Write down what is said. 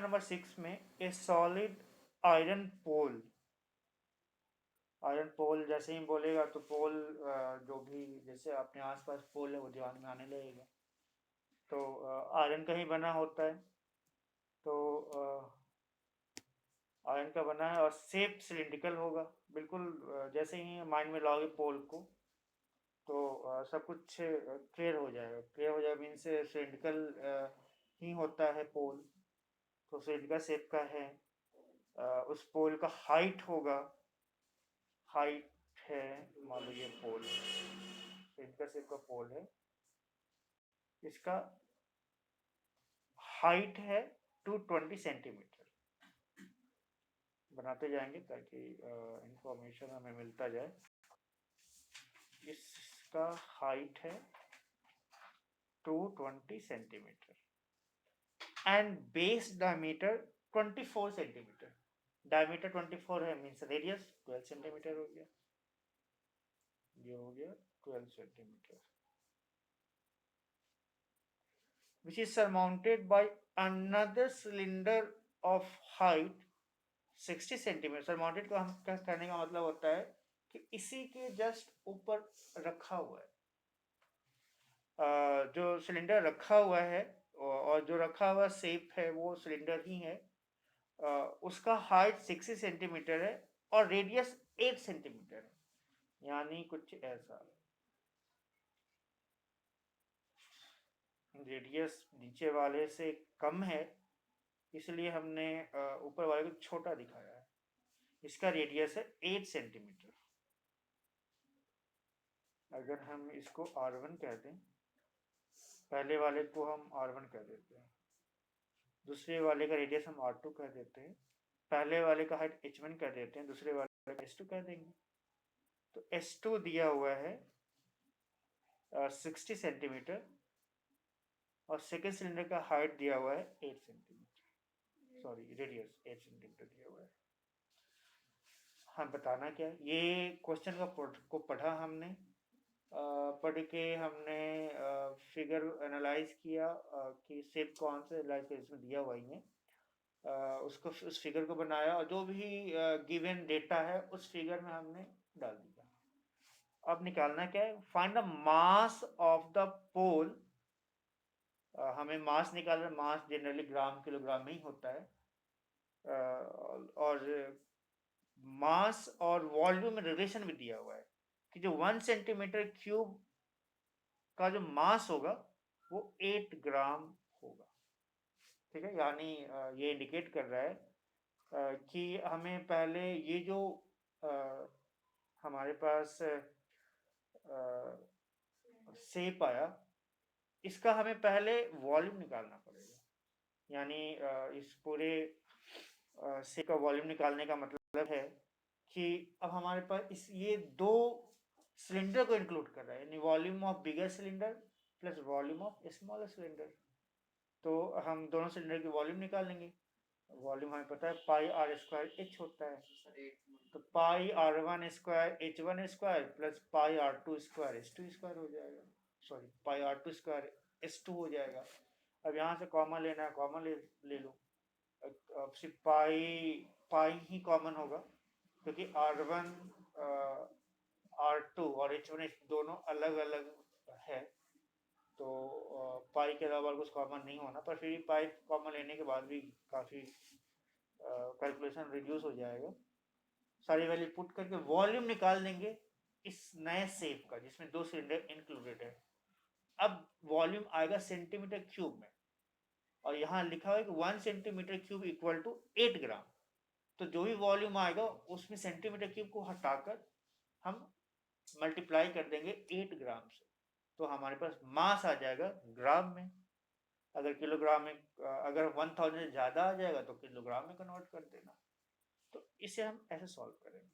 Number 6 में a solid iron pole, iron pole जैसे ही बोलेगा तो पोल जो भी जैसे अपने आसपास पोल है वो ध्यान में आने लगेगा। तो आयरन का ही बना होता है, तो आयरन का बना है और शेप सिलिंड्रिकल होगा। बिल्कुल जैसे ही माइंड में लाओगे पोल को तो सब कुछ क्लियर हो जाएगा। क्लियर हो जाएगा मीन्स सिलिंड्रिकल ही होता है पोल, तो सिलिंड्रिकल शेप का है। उस पोल का हाइट होगा, हाइट है, मान लो ये पोल सिलिंड्रिकल शेप का पोल है, इसका हाइट है 220 सेंटीमीटर। बनाते जाएंगे ताकि इंफॉर्मेशन हमें मिलता जाए। इसका हाइट है 220 centimetre and base diameter 24 centimetre. Diameter 24 है मीन्स रेडियस 12 सेंटीमीटर हो गया, ये हो गया 12 centimetre, which is surmounted by another cylinder of height 60 centimetre. Surmounted को हम क्या करने का मतलब होता है कि इसी के जस्ट ऊपर रखा हुआ है। जो सिलेंडर रखा हुआ है और जो रखा हुआ शेप है वो सिलेंडर ही है, उसका हाइट 60 सेंटीमीटर है और रेडियस 8 सेंटीमीटर है, यानी कुछ ऐसा। रेडियस नीचे वाले से कम है इसलिए हमने ऊपर वाले को छोटा दिखाया है। इसका रेडियस है 8 सेंटीमीटर। अगर हम इसको R1 कह दें, पहले वाले को हम R1 कह देते हैं, दूसरे वाले का रेडियस हम R2 कह देते हैं, पहले वाले का हाइट H1 कह देते हैं, दूसरे वाले का S2 कह देंगे। तो S2 दिया हुआ है 60 सेंटीमीटर और सेकेंड सिलेंडर का हाइट दिया हुआ है 8 सेंटीमीटर, सॉरी रेडियस 8 सेंटीमीटर दिया हुआ है। हम बताना क्या है, ये क्वेश्चन को पढ़ा हमने, पढ़ के हमने फिगर एनालाइज किया कि शेप कौन से एनालाइज कर इसमें दिया हुआ ही है, उसको उस फिगर को बनाया और जो भी गिवन डेटा है उस फिगर में हमने डाल दिया। अब निकालना क्या है, find the mass of the pole. हमें मास निकालना, मास जनरली ग्राम किलोग्राम में ही होता है, और मास और वॉल्यूम में रिलेशन भी दिया हुआ है कि जो 1 सेंटीमीटर क्यूब का जो मास होगा वो 8 ग्राम होगा। ठीक है, यानी ये इंडिकेट कर रहा है कि हमें पहले ये जो हमारे पास शेप आया इसका हमें पहले वॉल्यूम निकालना पड़ेगा। यानी इस पूरे शेप का वॉल्यूम निकालने का मतलब है कि अब हमारे पास ये दो सिलेंडर को इंक्लूड कर रहा है, यानी volume of bigger cylinder plus volume of smaller cylinder. तो हम दोनों सिलेंडर की वॉल्यूम निकाल लेंगे। वॉल्यूम हमें पता है पाई आर स्क्वायर एच होता है, तो पाई R1 square H1 square plus pi R2 square H2 square हो जाएगा, सॉरी पाई R2 स्क्वायर S2 हो जाएगा। अब यहाँ से कॉमन लेना है, कॉमन ले लो। अब सिर्फ पाई ही कॉमन होगा क्योंकि R1 R2 और H1 दोनों अलग अलग है, तो पाई के अलावा कुछ कॉमन नहीं होना, पर फिर पाई कॉमन लेने के बाद भी काफ़ी कैलकुलेशन रिड्यूस हो जाएगा। सारी वैल्यू पुट करके वॉल्यूम निकाल देंगे इस नए शेप का जिसमें दो सिलेंडर इंक्लूडेड है। अब वॉल्यूम आएगा सेंटीमीटर क्यूब में और यहाँ लिखा हुआ है कि 1 सेंटीमीटर क्यूब इक्वल टू 8 ग्राम। तो जो भी वॉल्यूम आएगा उसमें सेंटीमीटर क्यूब को हटाकर हम मल्टीप्लाई कर देंगे 8 ग्राम से, तो हमारे पास मास आ जाएगा ग्राम में। अगर किलोग्राम में, अगर 1000 से ज़्यादा आ जाएगा तो किलोग्राम में कन्वर्ट कर देना। तो इसे हम ऐसे सॉल्व करेंगे।